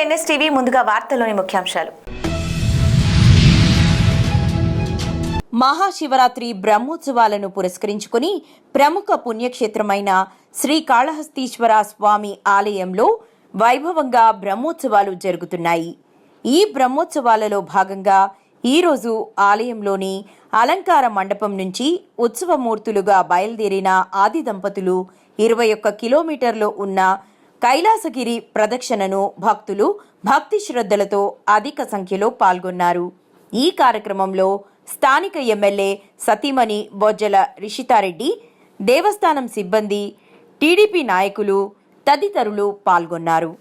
NSTV ముందుగా వార్తల్లోని ముఖ్యాంశాలు. మహాశివరాత్రి బ్రహ్మోత్సవాలను పురస్కరించుకుని ప్రముఖ పుణ్యక్షేత్రమైన శ్రీకాళహస్తీశ్వర స్వామి ఆలయంలో వైభవంగా బ్రహ్మోత్సవాలు జరుగుతున్నాయి. ఈ బ్రహ్మోత్సవాలలో భాగంగా ఈరోజు ఆలయంలోని అలంకార మండపం నుంచి ఉత్సవమూర్తులుగా బయలుదేరిన ఆది దంపతులు 21 కిలోమీటర్లు ఉన్న కైలాసగిరి ప్రదక్షిణను భక్తులు భక్తి శ్రద్ధలతో అధిక సంఖ్యలో పాల్గొన్నారు. ఈ కార్యక్రమంలో స్థానిక ఎమ్మెల్యే సతీమణి బొజ్జల రిషితారెడ్డి, దేవస్థానం సిబ్బంది, టీడీపీ నాయకులు తదితరులు పాల్గొన్నారు.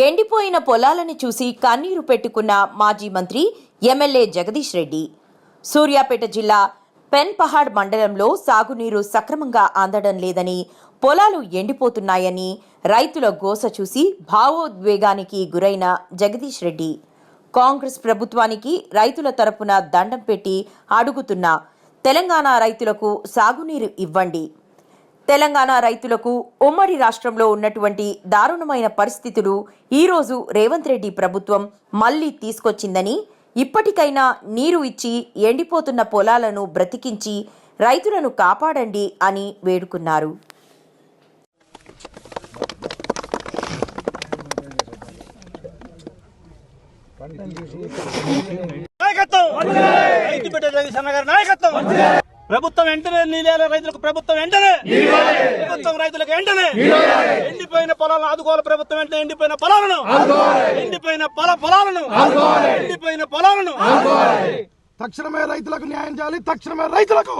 ఎండిపోయిన పొలాలను చూసి కన్నీరు పెట్టుకున్న మాజీ మంత్రి ఎమ్మెల్యే జగదీష్ రెడ్డి. సూర్యాపేట జిల్లా పెన్పహాడ్ మండలంలో సాగునీరు సక్రమంగా అందడం లేదని, పొలాలు ఎండిపోతున్నాయని రైతుల గోస చూసి భావోద్వేగానికి గురైన జగదీష్ రెడ్డి కాంగ్రెస్ ప్రభుత్వానికి రైతుల తరపున దండం పెట్టి అడుగుతున్న తెలంగాణ రైతులకు సాగునీరు ఇవ్వండి. తెలంగాణ రైతులకు ఉమ్మడి రాష్ట్రంలో ఉన్నటువంటి దారుణమైన పరిస్థితులు ఈరోజు రేవంత్ రెడ్డి ప్రభుత్వం మళ్లీ తీసుకొచ్చిందని, ఇప్పటికైనా నీరు ఇచ్చి ఎండిపోతున్న పొలాలను బ్రతికించి రైతులను కాపాడండి అని వేడుకున్నారు. ప్రభుత్వం వెంటనే నీళ్ళ రైతులకు, ప్రభుత్వం వెంటనే ప్రభుత్వం రైతులకు వెంటనే ఎండిపోయిన పొలాలను ఆదుకోవాలి. ప్రభుత్వం వెంటనే ఎండిపోయిన పొలాలను ఎండిపోయిన పొలాలను తక్షణమే రైతులకు న్యాయం చేయాలి. తక్షణమే రైతులకు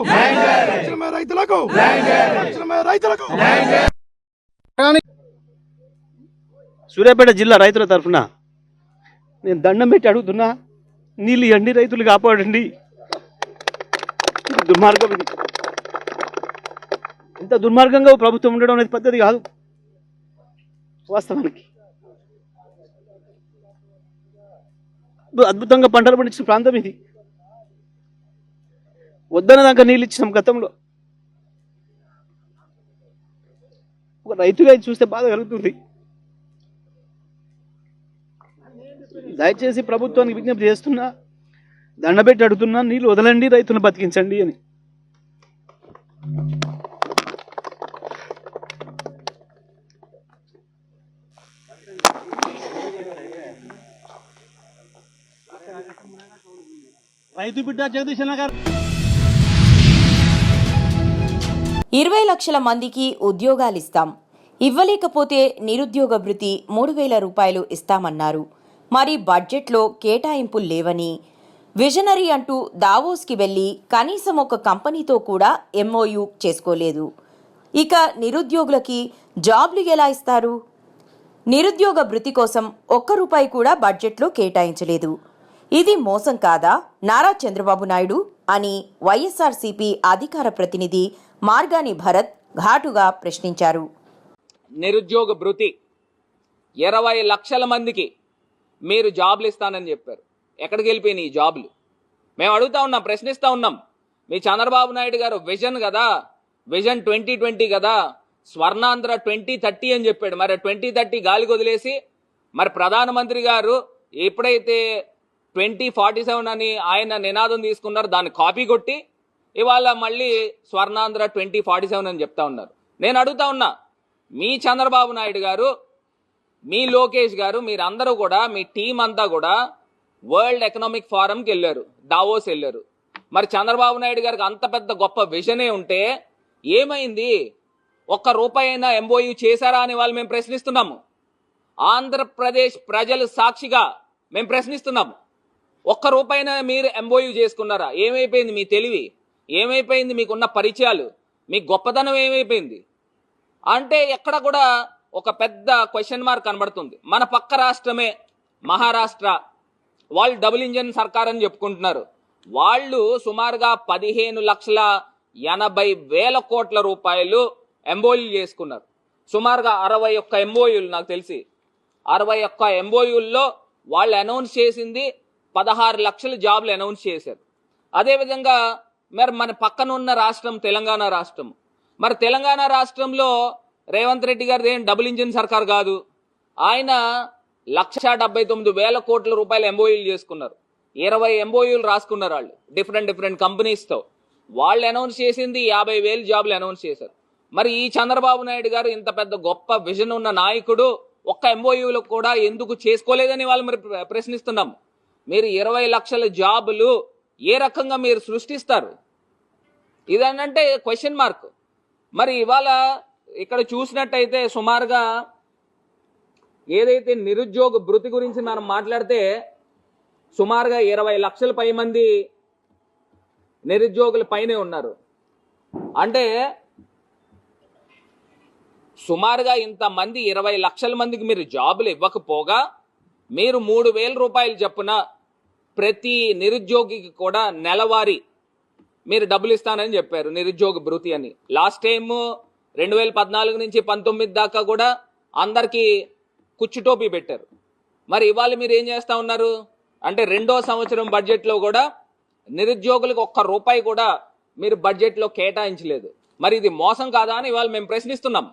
సూర్యాపేట జిల్లా రైతుల తరఫున నేను దండం పెట్టి అడుగుతున్నా, నీళ్ళు ఎండి రైతులు కాపాడండి. దుర్మార్గం ఇది. ఇంత దుర్మార్గంగా ప్రభుత్వం ఉండడం అనేది పద్ధతి కాదు. వాస్తవానికి అద్భుతంగా పంటలు పండించిన ప్రాంతం ఇది. వద్దన దాకా నీళ్ళు ఇచ్చినాం గతంలో. ఒక రైతుగా చూస్తే బాధ కలుగుతుంది. దయచేసి ప్రభుత్వానికి విజ్ఞప్తి చేస్తున్నా, దండబెట్టి అడుగుతున్నా, నీళ్ళు వదలండి, రైతులను బతికించండి అని. రైతు బిడ్డ జగదీశ్ అన్న గారు 20 లక్షల మందికి ఉద్యోగాలిస్తాం, ఇవ్వలేకపోతే నిరుద్యోగ భృతి 3,000 రూపాయలు ఇస్తామన్నారు. మరి బడ్జెట్లో కేటాయింపులు లేవని, విజనరీ అంటూ దావోస్కి వెళ్లి కనీసం ఒక కంపెనీతో కూడా ఎంఓయూ చేసుకోలేదు. ఇక నిరుద్యోగులకి జాబ్లు ఎలా ఇస్తారు? నిరుద్యోగ భృతి కోసం ₹1 కూడా బడ్జెట్లో కేటాయించలేదు. ఇది మోసం కాదా నారా చంద్రబాబు నాయుడు అని వైఎస్ఆర్సీపీ అధికార ప్రతినిధి మార్గాని భరత్ ఘాటుగా ప్రశ్నించారు. నిరుద్యోగ భృతి 20 లక్షల మందికి మీరు జాబ్లు ఇస్తానని చెప్పారు. ఎక్కడికి వెళ్ళిపోయినాయి ఈ జాబ్లు? మేము అడుగుతా ఉన్నాం, ప్రశ్నిస్తూ ఉన్నాం. మీ చంద్రబాబు నాయుడు గారు విజన్ కదా, విజన్ 2020 కదా, స్వర్ణాంధ్ర 2030 అని చెప్పాడు. మరి 2030 గాలికి వదిలేసి మరి ప్రధానమంత్రి గారు ఎప్పుడైతే 2047 అని ఆయన నినాదం తీసుకున్నారు, దాన్ని కాపీ కొట్టి ఇవాళ మళ్ళీ స్వర్ణాంధ్ర 2047 అని చెప్తా ఉన్నారు. నేను అడుగుతా ఉన్నా, మీ చంద్రబాబు నాయుడు గారు, మీ లోకేష్ గారు, మీరందరూ కూడా, మీ టీం అంతా కూడా వరల్డ్ ఎకనామిక్ ఫోరంకి వెళ్ళారు, దావోస్ వెళ్ళారు. మరి చంద్రబాబు నాయుడు గారికి అంత పెద్ద గొప్ప విజనే ఉంటే ఏమైంది? ₹1 అయినా ఎంఓయూ చేశారా అని వాళ్ళు మేము ప్రశ్నిస్తున్నాము. ఆంధ్రప్రదేశ్ ప్రజలు సాక్షిగా మేము ప్రశ్నిస్తున్నాము. ₹1 అయినా మీరు ఎంఓయూ చేసుకున్నారా? ఏమైపోయింది మీ తెలివి? ఏమైపోయింది మీకున్న పరిచయాలు? మీ గొప్పతనం ఏమైపోయింది? అంటే ఎక్కడ కూడా ఒక పెద్ద క్వశ్చన్ మార్క్ కనబడుతుంది. మన పక్క రాష్ట్రమే మహారాష్ట్ర, వాళ్ళు డబుల్ ఇంజన్ సర్కార్ అని చెప్పుకుంటున్నారు. వాళ్ళు సుమారుగా 15,80,000 కోట్ల రూపాయలు ఎంఓయూలు చేసుకున్నారు. సుమారుగా 61 ఎంఓయూలు, నాకు తెలిసి 61 ఎంఓయూల్లో వాళ్ళు అనౌన్స్ చేసింది 16 లక్షల జాబ్లు అనౌన్స్ చేశారు. అదేవిధంగా మరి మన పక్కన ఉన్న రాష్ట్రం తెలంగాణ రాష్ట్రం. మరి తెలంగాణ రాష్ట్రంలో రేవంత్ రెడ్డి గారిది ఏం డబుల్ ఇంజిన్ సర్కార్ కాదు. ఆయన 1,79,000 కోట్ల రూపాయలు ఎంఓయూలు చేసుకున్నారు. 20 ఎంఓయూలు రాసుకున్నారు వాళ్ళు డిఫరెంట్ కంపెనీస్తో. వాళ్ళు అనౌన్స్ చేసింది 50,000 జాబ్లు అనౌన్స్ చేశారు. మరి ఈ చంద్రబాబు నాయుడు గారు ఇంత పెద్ద గొప్ప విజన్ ఉన్న నాయకుడు ఒక్క ఎంఓయూలు కూడా ఎందుకు చేసుకోలేదని వాళ్ళు మరి ప్రశ్నిస్తున్నాం. మీరు 20 లక్షల జాబులు ఏ రకంగా మీరు సృష్టిస్తారు? ఇదనంటే క్వశ్చన్ మార్క్. మరి ఇవాళ ఇక్కడ చూసినట్టయితే సుమారుగా ఏదైతే నిరుద్యోగ భృతి గురించి మనం మాట్లాడితే సుమారుగా 20 లక్షల పై మంది నిరుద్యోగుల పైనే ఉన్నారు. అంటే సుమారుగా ఇంతమంది 20 లక్షల మందికి మీరు జాబులు ఇవ్వకపోగా మీరు 3,000 రూపాయలు చొప్పున ప్రతి నిరుద్యోగికి కూడా నెలవారీ మీరు డబ్బులు ఇస్తానని చెప్పారు, నిరుద్యోగ భృతి అని. లాస్ట్ టైం 2014 నుంచి 19 దాకా కూడా అందరికీ కుచ్చుటోపీ పెట్టారు. మరి ఇవాళ మీరు ఏం చేస్తా ఉన్నారు అంటే 2వ సంవత్సరం బడ్జెట్లో కూడా నిరుద్యోగులకు ₹1 కూడా మీరు బడ్జెట్లో కేటాయించలేదు. మరి ఇది మోసం కాదా అని ఇవాళ మేము ప్రశ్నిస్తున్నాం.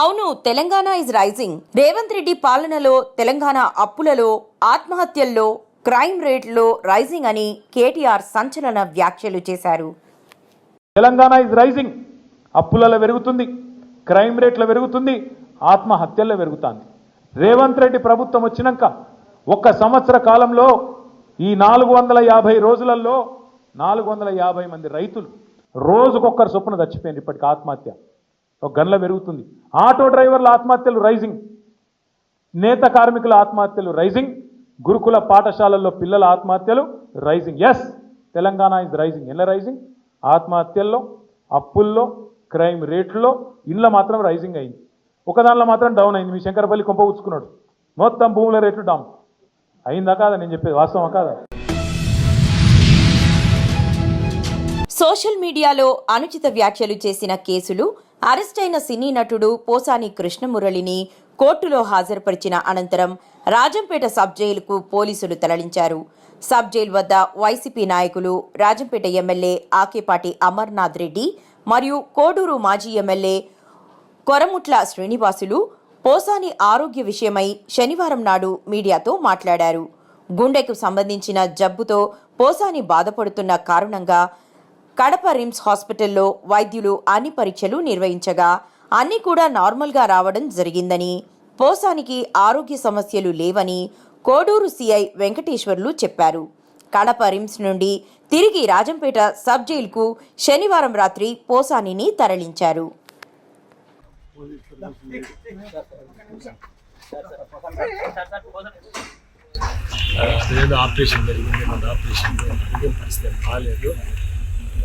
అవును, తెలంగాణ ఇస్ రైజింగ్. రేవంత్ రెడ్డి పాలనలో తెలంగాణ అప్పులలో, ఆత్మహత్యల్లో, క్రైమ్ రేట్లో రైజింగ్ అని కేటీఆర్ సంచలన వ్యాఖ్యలు చేశారు. తెలంగాణ ఇస్ రైజింగ్, అప్పులలో పెరుగుతుంది, క్రైమ్ రేట్లో పెరుగుతుంది, ఆత్మహత్యల్లో పెరుగుతుంది. రేవంత్ రెడ్డి ప్రభుత్వం వచ్చినాక 1 సంవత్సర కాలంలో ఈ 450 రోజులలో 450 మంది రైతులు రోజుకొక్కరు చొప్పున చచ్చిపోయింది. ఇప్పటికి ఆత్మహత్య ఒక గంటలో పెరుగుతుంది. ఆటో డ్రైవర్ల ఆత్మహత్యలు రైజింగ్, నేత కార్మికుల ఆత్మహత్యలు రైజింగ్, గురుకుల పాఠశాలల్లో పిల్లల ఆత్మహత్యలు rising. Yes, Telangana is rising. ఎలా రైజింగ్? ఆత్మహత్యల్లో, అప్పుల్లో, క్రైమ్ రేట్లో, ఇళ్ళ మాత్రం రైజింగ్ అయింది. ఒక దానిలో మాత్రం డౌన్ అయింది. మీ శంకరపల్లి కొంప ఉచ్చుకున్నాడు, మొత్తం భూముల రేట్లు డౌన్ అయిందా కాదా? నేను చెప్పేది వాస్తవం కాదా? సోషల్ మీడియాలో అనుచిత వ్యాఖ్యలు చేసిన కేసులు, అరెస్ట్ అయిన సినీ నటుడు పోసాని కృష్ణమురళిని కోర్టులో హాజరుపరిచిన అనంతరం రాజంపేట సబ్ జైలుకు పోలీసులు తరలించారు. సబ్ జైలు వద్ద వైసీపీ నాయకులు, రాజంపేట ఎమ్మెల్యే ఆకేపాటి అమర్నాథ్ రెడ్డి మరియు కోడూరు మాజీ ఎమ్మెల్యే కొరముట్ల శ్రీనివాసులు, పోసాని ఆరోగ్య విషయమై శనివారం నాడు మీడియాతో మాట్లాడారు. గుండెకు సంబంధించిన జబ్బుతో పోసాని బాధపడుతున్న కారణంగా కడప రిమ్స్ హాస్పిటల్లో వైద్యులు అన్ని పరీక్షలు నిర్వహించగా అన్నీ కూడా నార్మల్గా రావడం జరిగిందని, పోసానికి ఆరోగ్య సమస్యలు లేవని కోడూరు సిఐ వెంకటేశ్వర్లు చెప్పారు. కడప రిమ్స్ నుండి తిరిగి రాజంపేట సబ్ జైలుకు శనివారం రాత్రి పోసానిని తరలించారు. అదేదో ఆపరేషన్ జరిగింది, మన ఆపరేషన్ పరిస్థితి బాగాలేదు.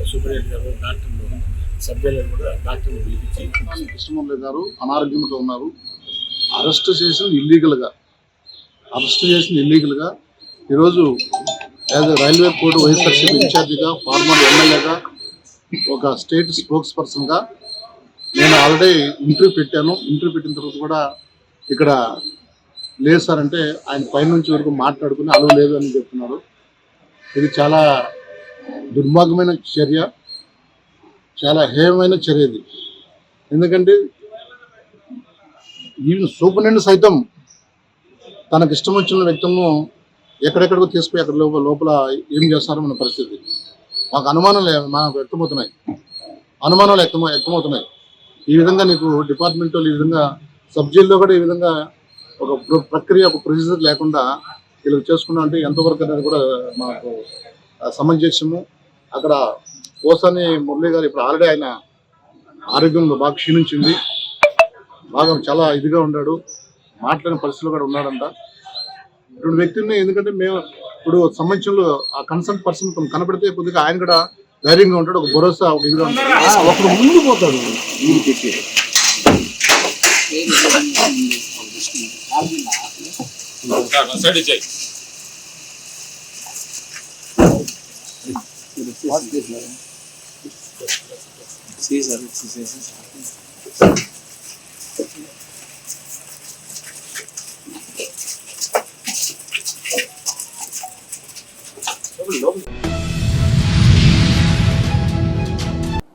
సూపరింటెండెంట్ గారు, డాక్టర్లు, సభ్యులు కూడా డాక్టర్లు పిలిపించి కృష్ణమూర్తి గారు అనారోగ్యంతో ఉన్నారు. అరెస్ట్ చేసింది ఇల్లీగల్గా ఈరోజు రైల్వే కోర్టు వైఎస్ఆర్సీపీ ఇన్ఛార్జిగా, ఫార్మర్ ఎమ్మెల్యేగా, ఒక స్టేట్ స్పోక్స్ పర్సన్గా నేను ఆల్రెడీ ఇంటర్వ్యూ పెట్టాను. ఇంటర్వ్యూ పెట్టిన తర్వాత కూడా ఇక్కడ లేదు సార్ అంటే ఆయన పైనుంచి వరకు మాట్లాడుకుని అలువ లేదు అని చెప్తున్నారు. ఇది చాలా దుర్మార్గమైన చర్య, చాలా హేయమైన చర్య ఇది. ఎందుకంటే ఈవెన్ సూపరింటెండెంట్ సైతం తనకు ఇష్టం వచ్చిన వ్యక్తులను ఎక్కడెక్కడికో తీసుకుపోయి అక్కడ లోపల ఏం చేస్తారో మన పరిస్థితి. మాకు మనకు అనుమానాలు వ్యక్తమవుతున్నాయి. ఈ విధంగా నీకు డిపార్ట్మెంట్ ఈ విధంగా సబ్ జైల్లో కూడా ఈ విధంగా ఒక ప్రక్రియ, ఒక ప్రొసీజర్ లేకుండా వీళ్ళు చేసుకున్నా అంటే ఎంతవరకు అనేది కూడా మాకు సమంజసము. అక్కడ పోసాని మురళి గారు ఇప్పుడు ఆల్రెడీ ఆయన ఆరోగ్యంలో బాగా క్షీణించింది, బాగా చాలా ఇదిగా ఉన్నాడు, మాట్లాడిన పరిస్థితుల్లో కూడా ఉన్నాడంట. ఇటువంటి వ్యక్తుల్ని, ఎందుకంటే మేము ఇప్పుడు సంబంధించిన ఆ కన్సర్న్ పర్సన్ కనపడితే కొద్దిగా ఆయన కూడా ధైర్యంగా ఉంటాడు, ఒక భరోసా, ఒక ఇదిగా ఉంటాడు. ఒకడు ముందు పోతాడు.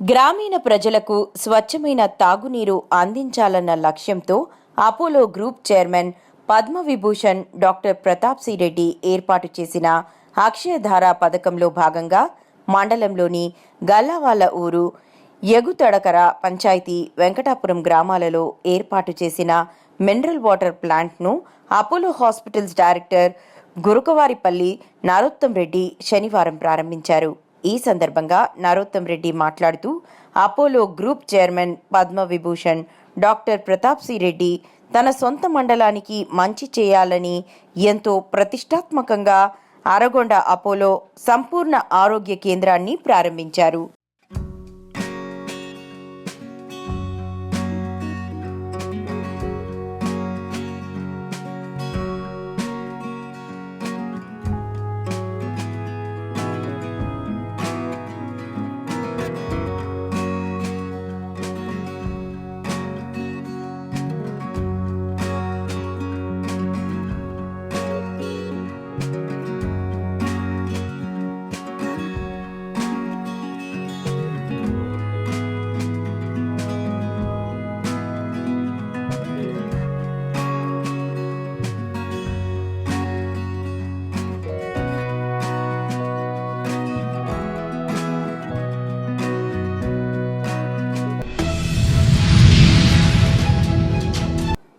గ్రామీణ ప్రజలకు స్వచ్ఛమైన తాగునీరు అందించాలన్న లక్ష్యంతో Apollo group chairman Padma Vibhushan doctor Pratap C Reddy ఏర్పాటు చేసిన అక్షయధార పథకంలో భాగంగా మండలంలోని గల్లావాళ్ల ఊరు, ఎగుతడకర పంచాయతీ, వెంకటాపురం గ్రామాలలో ఏర్పాటు చేసిన మినరల్ వాటర్ ప్లాంట్ను Apollo hospitals director Gurukavaripalli Narottam Reddy శనివారం ప్రారంభించారు. ఈ సందర్భంగా నరోత్తం రెడ్డి మాట్లాడుతూ Apollo group chairman Padma Vibhushan doctor Pratap C Reddy తన సొంత మండలానికి మంచి చేయాలని ఎంతో ప్రతిష్టాత్మకంగా అరగొండ అపోలో సంపూర్ణ ఆరోగ్య కేంద్రాన్ని ప్రారంభించారు.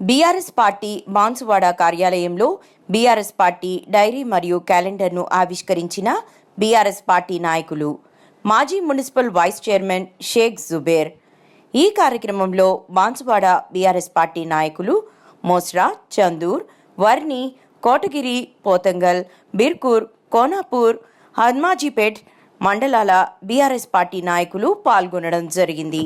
బీఆర్ఎస్ పార్టీ బాన్సువాడ కార్యాలయంలో బీఆర్ఎస్ పార్టీ డైరీ మరియు క్యాలెండర్ను ఆవిష్కరించిన బీఆర్ఎస్ పార్టీ నాయకులు, మాజీ municipal vice chairman Sheikh Zubair. ఈ కార్యక్రమంలో బాన్సువాడ బీఆర్ఎస్ పార్టీ నాయకులు మోస్రా, చందూర్, వర్ని, కోటగిరి, పోతంగల్, బిర్కూర్, కోనాపూర్, హన్మాజీపేట్ మండలాల బీఆర్ఎస్ పార్టీ నాయకులు పాల్గొనడం జరిగింది.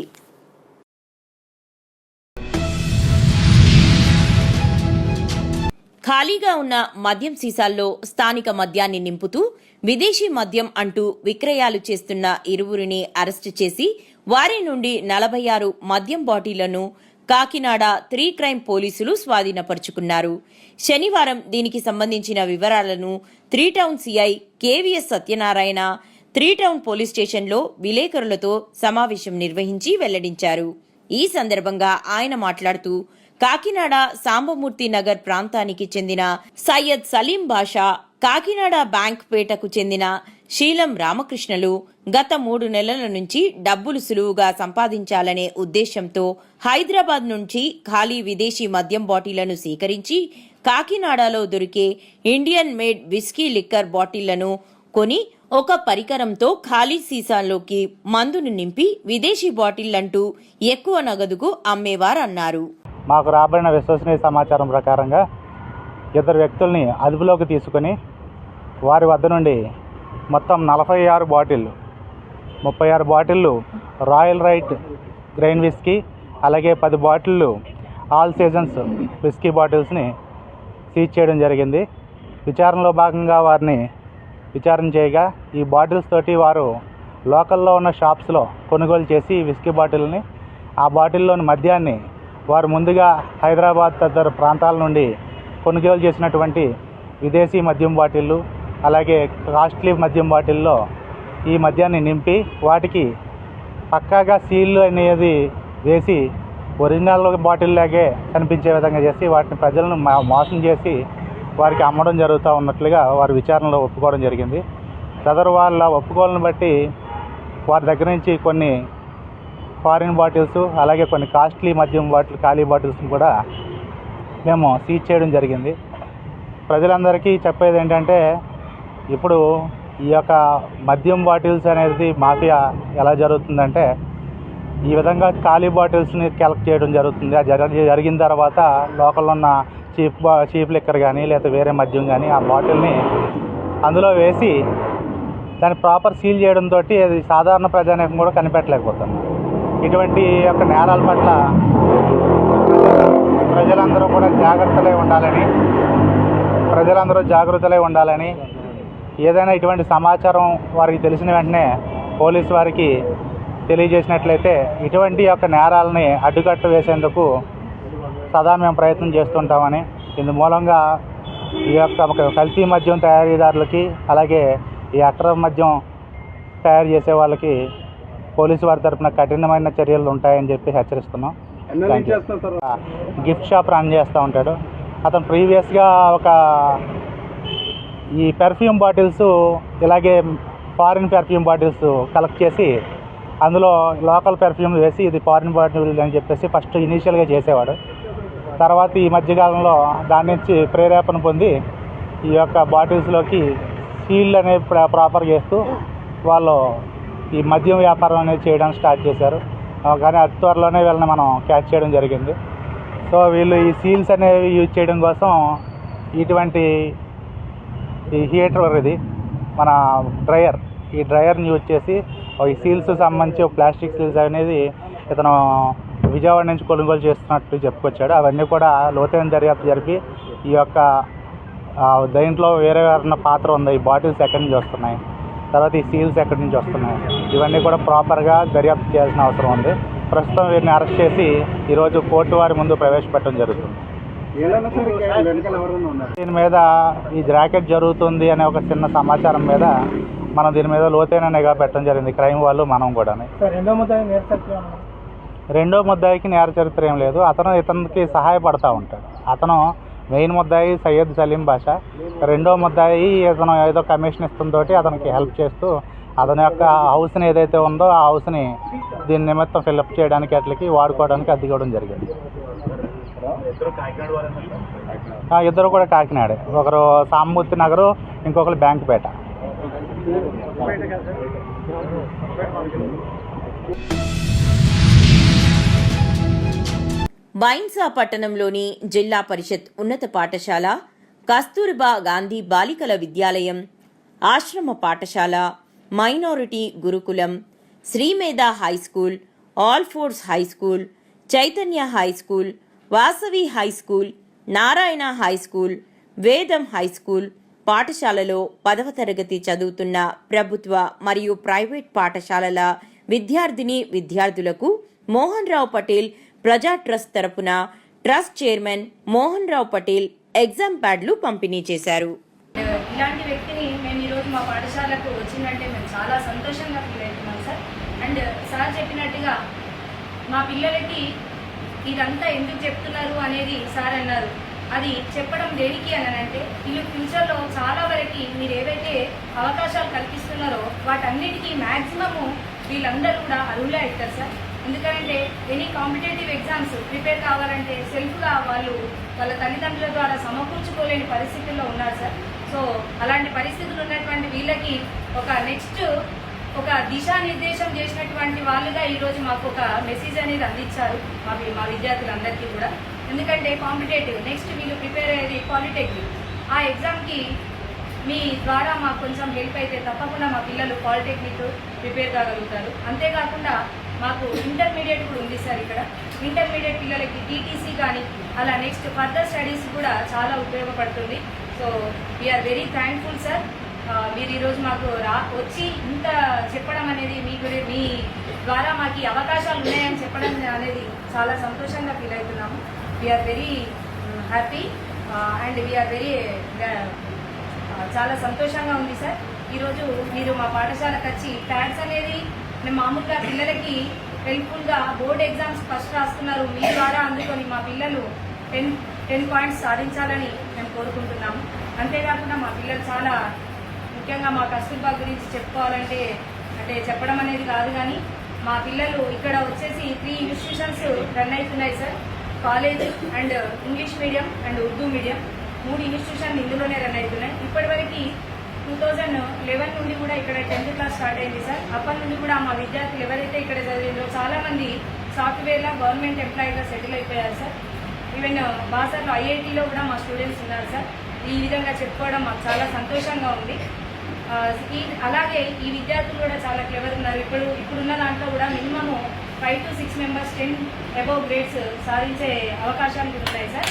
ఖాళీగా ఉన్న మద్యం సీసాల్లో స్థానిక మద్యాన్ని నింపుతూ విదేశీ మద్యం అంటూ విక్రయాలు చేస్తున్న ఇరువురిని అరెస్టు చేసి వారి నుండి 46 మద్యం బాటిళ్లను కాకినాడ 3 క్రైమ్ పోలీసులు స్వాధీనపరుచుకున్నారు. శనివారం దీనికి సంబంధించిన వివరాలను 3 town CI KVS Satyanarayana 3 town police స్టేషన్లో విలేకరులతో సమావేశం నిర్వహించి వెల్లడించారు. ఈ సందర్భంగా ఆయన మాట్లాడుతూ కాకినాడ సాంబమూర్తి నగర్ ప్రాంతానికి చెందిన సయ్యద్ సలీం బాషా, కాకినాడ బ్యాంక్ పేటకు చెందిన శీలం రామకృష్ణలు గత 3 నెలల నుంచి డబ్బులు సులువుగా సంపాదించాలనే ఉద్దేశంతో హైదరాబాద్ నుంచి ఖాళీ విదేశీ మద్యం బాటిళ్లను సేకరించి కాకినాడలో దొరికే ఇండియన్ మేడ్ విస్కీ లిక్కర్ బాటిళ్లను కొని ఒక పరికరంతో ఖాళీ సీసాల్లోకి మందును నింపి విదేశీ బాటిళ్లంటూ ఎక్కువ నగదుకు అమ్మేవారన్నారు. మాకు రాబడిన విశ్వసనీయ సమాచారం ప్రకారంగా 2 వ్యక్తుల్ని అదుపులోకి తీసుకుని వారి వద్ద నుండి మొత్తం 46 బాటిళ్ళు, 36 బాటిళ్ళు రాయల్ రైట్ గ్రెయిన్ విస్కీ, అలాగే 10 బాటిళ్ళు ఆల్ సీజన్స్ విస్కీ బాటిల్స్ని సీజ్ చేయడం జరిగింది. విచారణలో భాగంగా వారిని విచారణ చేయగా ఈ బాటిల్స్ తోటి వారు లోకల్లో ఉన్న షాప్స్లో కొనుగోలు చేసి విస్కీ బాటిల్ని, ఆ బాటిల్లోని మద్యాన్ని వారు ముందుగా హైదరాబాద్ తదితర ప్రాంతాల నుండి కొనుగోలు చేసినటువంటి విదేశీ మద్యం బాటిళ్ళు, అలాగే కాస్ట్లీ మద్యం బాటిల్లో ఈ మద్యాన్ని నింపి వాటికి పక్కాగా సీల్ అనేది వేసి ఒరిజినల్ బాటిల్ లాగే కనిపించే విధంగా చేసి వాటిని ప్రజలను మోసం చేసి వారికి అమ్మడం జరుగుతూ ఉన్నట్లుగా వారి విచారణలో ఒప్పుకోవడం జరిగింది. సదరు వాళ్ళ ఒప్పుకోలను బట్టి వారి దగ్గర నుంచి కొన్ని ఫారిన్ బాటిల్స్, అలాగే కొన్ని కాస్ట్లీ మద్యం బాటిల్ ఖాళీ బాటిల్స్ని కూడా మేము సీజ్ చేయడం జరిగింది. ప్రజలందరికీ చెప్పేది ఏంటంటే, ఇప్పుడు ఈ యొక్క మద్యం బాటిల్స్ అనేది మాఫియా ఎలా జరుగుతుందంటే, ఈ విధంగా ఖాళీ బాటిల్స్ని కలెక్ట్ చేయడం జరుగుతుంది. అది జరిగిన తర్వాత లోకల్లో ఉన్న చీప్ లిక్కర్ కానీ లేదా వేరే మద్యం కానీ ఆ బాటిల్ని అందులో వేసి దాన్ని ప్రాపర్ సీల్ చేయడంతో అది సాధారణ ప్రజానీకం కూడా కనిపెట్టలేకపోతుంది. ఇటువంటి యొక్క నేరాల పట్ల ప్రజలందరూ కూడా జాగ్రత్తలై ఉండాలని, ఏదైనా ఇటువంటి సమాచారం వారికి తెలిసిన వెంటనే పోలీసు వారికి తెలియజేసినట్లయితే ఇటువంటి యొక్క నేరాలని అడ్డుకట్ట వేసేందుకు సదా మేము ప్రయత్నం చేస్తుంటామని, ఇందు మూలంగా ఈ యొక్క కల్తీ మద్యం తయారీదారులకి, అలాగే ఈ అక్రమ మద్యం తయారు చేసే వాళ్ళకి పోలీసు వారి తరఫున కఠినమైన చర్యలు ఉంటాయని చెప్పి హెచ్చరిస్తున్నాం. గిఫ్ట్ షాప్ రన్ చేస్తూ ఉంటాడు. అతను ప్రీవియస్గా ఈ పెర్ఫ్యూమ్ బాటిల్స్, ఇలాగే ఫారిన్ పెర్ఫ్యూమ్ బాటిల్స్ కలెక్ట్ చేసి అందులో లోకల్ పెర్ఫ్యూమ్ వేసి ఇది ఫారిన్ బాటిల్ అని చెప్పేసి ఫస్ట్ ఇనీషియల్గా చేసేవాడు. తర్వాత ఈ మధ్యకాలంలో దాని నుంచి ప్రేరేపణ పొంది ఈ యొక్క బాటిల్స్లోకి సీల్ అనేది ప్రాపర్ చేస్తూ వాళ్ళు ఈ మద్యం వ్యాపారం అనేది చేయడానికి స్టార్ట్ చేశారు. కానీ అతి త్వరలోనే వీళ్ళని మనం క్యాచ్ చేయడం జరిగింది. సో వీళ్ళు ఈ సీల్స్ అనేవి యూజ్ చేయడం కోసం ఇటువంటి ఈ హీటర్, ఇది మన ఈ డ్రయర్ని యూజ్ చేసి ఈ సీల్స్ సంబంధించి ప్లాస్టిక్ సీల్స్ అనేది ఇతను విజయవాడ నుంచి కొనుగోలు చేస్తున్నట్టు చెప్పుకొచ్చాడు. అవన్నీ కూడా లోతైన దర్యాప్తు జరిపి ఈ యొక్క దీంట్లో వేరే పాత్ర ఉంది, ఈ బాటిల్స్ ఎక్కడి నుంచి వస్తున్నాయి, తర్వాత ఈ సీల్స్ ఎక్కడి నుంచి వస్తున్నాయి, ఇవన్నీ కూడా ప్రాపర్గా దర్యాప్తు చేయాల్సిన అవసరం ఉంది. ప్రస్తుతం వీరిని అరెస్ట్ చేసి ఈరోజు కోర్టు వారి ముందు ప్రవేశపెట్టడం జరుగుతుంది. దీని మీద ఈ ర్యాకెట్ జరుగుతుంది అనే ఒక చిన్న సమాచారం మీద మనం దీని మీద లోతైన నిఘా పెట్టడం జరిగింది, క్రైమ్ వాళ్ళు మనం కూడా. రెండో ముద్దాయికి నేర చరిత్ర ఏం లేదు. ఇతనికి సహాయపడతా ఉంటాడు. అతను మెయిన్ ముద్దాయి సయ్యద్ సలీం బాషా, రెండో ముద్దాయి ఇతను ఏదో కమిషన్ ఇస్తుందో అతనికి హెల్ప్ చేస్తూ అతని యొక్క హౌస్ని ఏదైతే ఉందో ఆ హౌస్ని దీని నిమిత్తం ఫిల్అప్ చేయడానికి అట్లకి వాడుకోవడానికి అద్దెకోవడం జరిగింది. ఇద్దరు కూడా కాకినాడే, ఒకరు సాంబమూర్తి నగరు, ఇంకొకరు బ్యాంకుపేట. బైన్సా పట్టణంలోని జిల్లా పరిషత్ ఉన్నత పాఠశాల, కస్తూర్బా గాంధీ బాలికల విద్యాలయం, ఆశ్రమ పాఠశాల, మైనారిటీ గురుకులం, Srimedha high school, all force high school, Chaitanya high school, Vasavi high school, Narayana high school, Vedam high school పాఠశాలలో 10వ తరగతి చదువుతున్న ప్రభుత్వ మరియు ప్రైవేట్ పాఠశాలల విద్యార్థులకు మోహన్ రావు పటేల్ ప్రజా ట్రస్ట్ తరపున trust chairman Mohan Rao Patel exam ప్యాడ్లు పంపిణీ చేశారు. ఇలాంటి వ్యక్తిని మేము ఈరోజు మా పాఠశాలకు వచ్చిందంటే మేము చాలా సంతోషంగా ఫీల్ అవుతున్నాం సార్. అండ్ సార్ చెప్పినట్టుగా మా పిల్లలకి ఇదంతా ఎందుకు చెప్తున్నారు అనేది సార్ అన్నారు. అది చెప్పడం దేనికి అని అంటే వీళ్ళు ఫ్యూచర్లో చాలా వరకు మీరు ఏవైతే అవకాశాలు కల్పిస్తున్నారో వాటన్నిటికీ మ్యాక్సిమము వీళ్ళందరూ కూడా అర్హులే అవుతారు సార్. ఎందుకంటే ఎనీ కాంపిటేటివ్ ఎగ్జామ్స్ ప్రిపేర్ కావాలంటే సెల్ఫ్గా వాళ్ళ తల్లిదండ్రుల ద్వారా సమకూర్చుకోలేని పరిస్థితుల్లో ఉన్నారు సార్. సో అలాంటి పరిస్థితులు ఉన్నటువంటి వీళ్ళకి ఒక దిశానిర్దేశం చేసినటువంటి వాళ్ళుగా ఈరోజు మాకు ఒక మెసేజ్ అనేది అందించారు మా విద్యార్థులందరికీ కూడా. ఎందుకంటే కాంపిటేటివ్ నెక్స్ట్ వీళ్ళు ప్రిపేర్ అయ్యేది పాలిటెక్నిక్, ఆ ఎగ్జామ్కి మీ ద్వారా మాకు కొంచెం హెల్ప్ అయితే తప్పకుండా మా పిల్లలు పాలిటెక్నిక్ ప్రిపేర్ కాగలుగుతారు. అంతేకాకుండా మాకు ఇంటర్మీడియట్ కూడా ఉంది సార్. ఇక్కడ ఇంటర్మీడియట్ పిల్లలకి టీటీసీ కానీ అలా నెక్స్ట్ ఫర్దర్ స్టడీస్ కూడా చాలా ఉపయోగపడుతుంది. So we are very thankful sir. మీరు ఈరోజు మాకు వచ్చి ఇంత చెప్పడం అనేది మీ ద్వారా మాకు ఈ అవకాశాలు ఉన్నాయని చెప్పడం అనేది చాలా సంతోషంగా ఫీల్ అవుతున్నాము. We are very happy and we are very చాలా సంతోషంగా ఉంది సార్. ఈరోజు మీరు మా పాఠశాలకు వచ్చి ప్యాడ్స్ అనేది మేము మామూలుగా పిల్లలకి హెల్ప్ఫుల్గా బోర్డ్ ఎగ్జామ్స్ ఫస్ట్ రాస్తున్నారు, మీ ద్వారా అందుకొని మా పిల్లలు 10 పాయింట్స్ సాధించాలని మేము కోరుకుంటున్నాము. అంతేకాకుండా మా పిల్లలు చాలా ముఖ్యంగా మా కస్తూర్బా గురించి చెప్పుకోవాలంటే అంటే చెప్పడం అనేది కాదు, కానీ మా పిల్లలు ఇక్కడ వచ్చేసి 3 ఇన్స్టిట్యూషన్స్ రన్ అవుతున్నాయి sir. College and English medium and Urdu medium 3 ఇన్స్టిట్యూషన్లు ఇందులోనే రన్ అవుతున్నాయి. ఇప్పటివరకు 2011 నుండి కూడా ఇక్కడ 10th క్లాస్ స్టార్ట్ అయింది సార్. అప్పటి నుండి కూడా మా విద్యార్థులు ఎవరైతే ఇక్కడ చదివిందో చాలామంది సాఫ్ట్వేర్లో గవర్నమెంట్ ఎంప్లాయీగా సెటిల్ అయిపోయారు సార్. ఈవెన్ బాసర్లో ఐఐటీలో కూడా మా స్టూడెంట్స్ ఉన్నారు సార్. ఈ విధంగా చెప్పుకోవడం మాకు చాలా సంతోషంగా ఉంది. అలాగే ఈ విద్యార్థులు కూడా చాలా క్లెవర్ ఉన్నారు. ఇప్పుడున్న దాంట్లో కూడా minimum 5 to 6 members 10 above grades సాధించే అవకాశాలు కూడా ఉన్నాయి సార్.